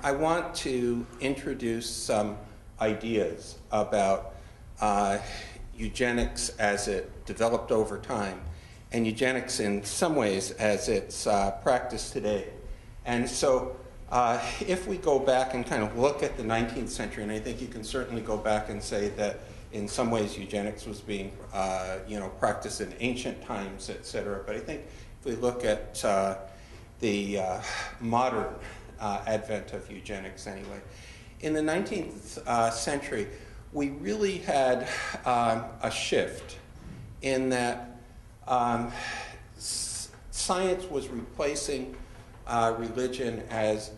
I want to introduce some ideas about eugenics as it developed over time, and eugenics in some ways as it's practiced today. And so if we go back and kind of look at the 19th century, and I think you can certainly go back and say that in some ways eugenics was being practiced in ancient times, et cetera. But I think if we look at the modern advent of eugenics anyway, in the 19th century, we really had a shift in that science was replacing religion as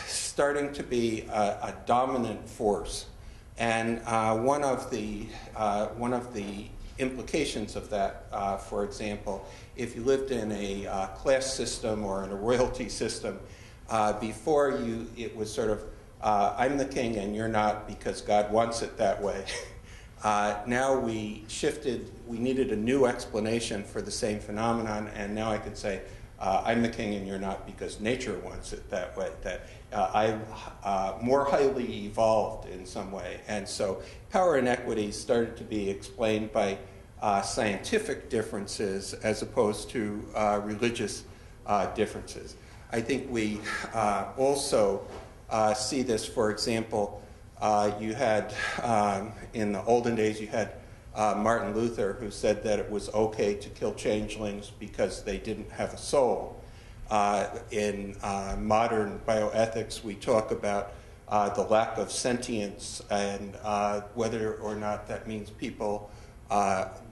starting to be a dominant force. And one of the implications of that, for example, if you lived in a class system or in a royalty system, before it was sort of, I'm the king and you're not because God wants it that way. Now we shifted, we needed a new explanation for the same phenomenon, and now I could say, I'm the king and you're not because nature wants it that way, that I'm more highly evolved in some way. And so power inequities started to be explained by scientific differences as opposed to religious differences. I think we also see this, for example, you had, in the olden days, you had Martin Luther, who said that it was okay to kill changelings because they didn't have a soul. In modern bioethics, we talk about the lack of sentience and whether or not that means people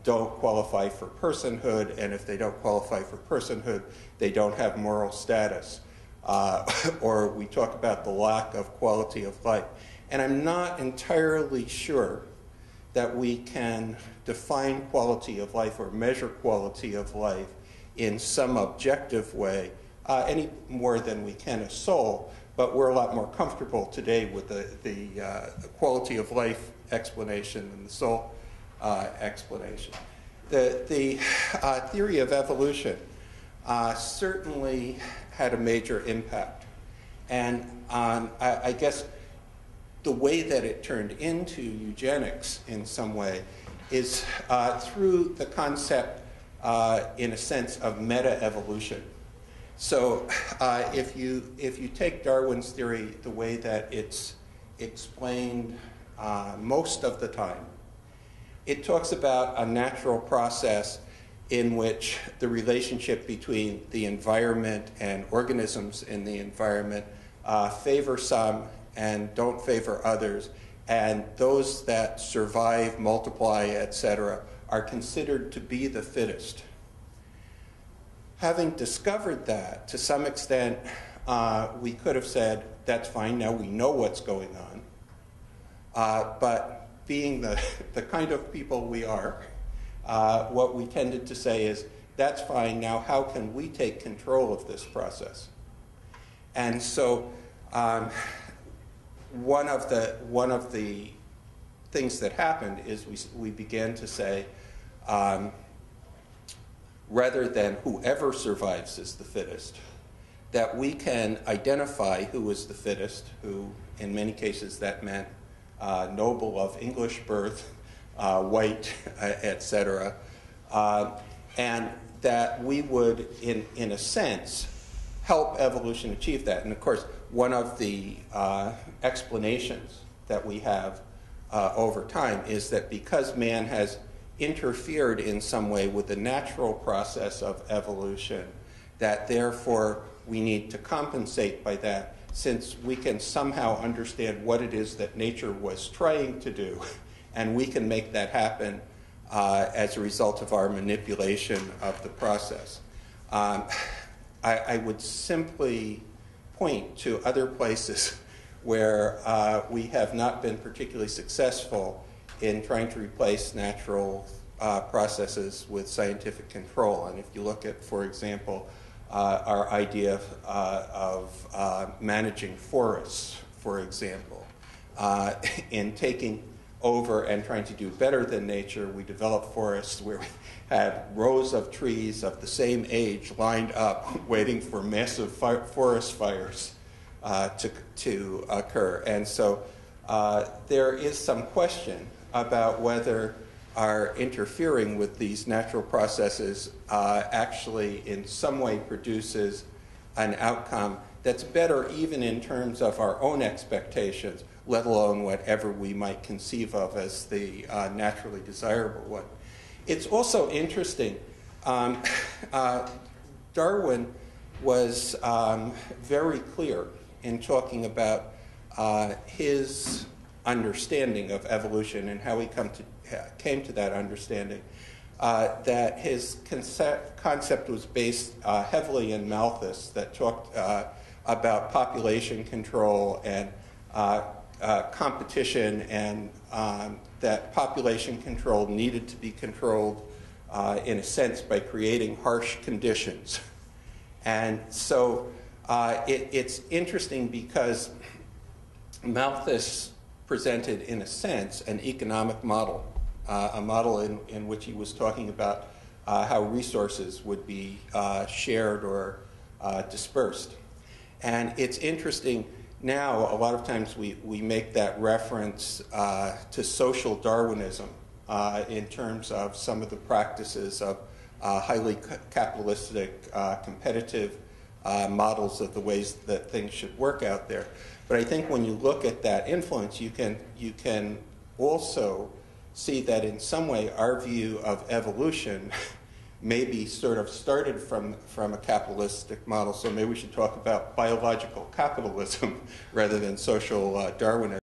don't qualify for personhood, and if they don't qualify for personhood, they don't have moral status. Or we talk about the lack of quality of life. And I'm not entirely sure that we can define quality of life or measure quality of life in some objective way any more than we can a soul, but we're a lot more comfortable today with the quality of life explanation than the soul explanation. The theory of evolution certainly had a major impact, and I guess the way that it turned into eugenics in some way is through the concept, in a sense, of meta-evolution. So if you take Darwin's theory the way that it's explained most of the time, it talks about a natural process in which the relationship between the environment and organisms in the environment favor some and don't favor others, and those that survive, multiply, etc., are considered to be the fittest. Having discovered that, to some extent, we could have said, that's fine, now we know what's going on. But being the kind of people we are, what we tended to say is, that's fine, now how can we take control of this process? And so one of the things that happened is we began to say, rather than whoever survives is the fittest, that we can identify who is the fittest, who in many cases that meant noble of English birth, white, etc., and that we would, in a sense, help evolution achieve that. And of course, one of the explanations that we have over time is that because man has interfered in some way with the natural process of evolution, that therefore we need to compensate by that, since we can somehow understand what it is that nature was trying to do, and we can make that happen as a result of our manipulation of the process. I would simply point to other places where we have not been particularly successful in trying to replace natural processes with scientific control. And if you look at, for example, our idea of managing forests, for example, in taking over and trying to do better than nature, we developed forests where we had rows of trees of the same age lined up waiting for massive forest fires to occur. And so there is some question about whether our interfering with these natural processes actually in some way produces an outcome that's better even in terms of our own expectations, let alone whatever we might conceive of as the naturally desirable one. It's also interesting, Darwin was very clear in talking about his understanding of evolution and how he came to that understanding, that his concept was based heavily in Malthus, that talked about population control and competition, and that population control needed to be controlled in a sense by creating harsh conditions. And so it's interesting because Malthus presented, in a sense, an economic model, a model in which he was talking about how resources would be shared or dispersed. And it's interesting now, a lot of times we make that reference to social Darwinism in terms of some of the practices of highly capitalistic, competitive models of the ways that things should work out there. But I think when you look at that influence, you can also see that in some way our view of evolution maybe sort of started from a capitalistic model. So maybe we should talk about biological capitalism rather than social Darwinism.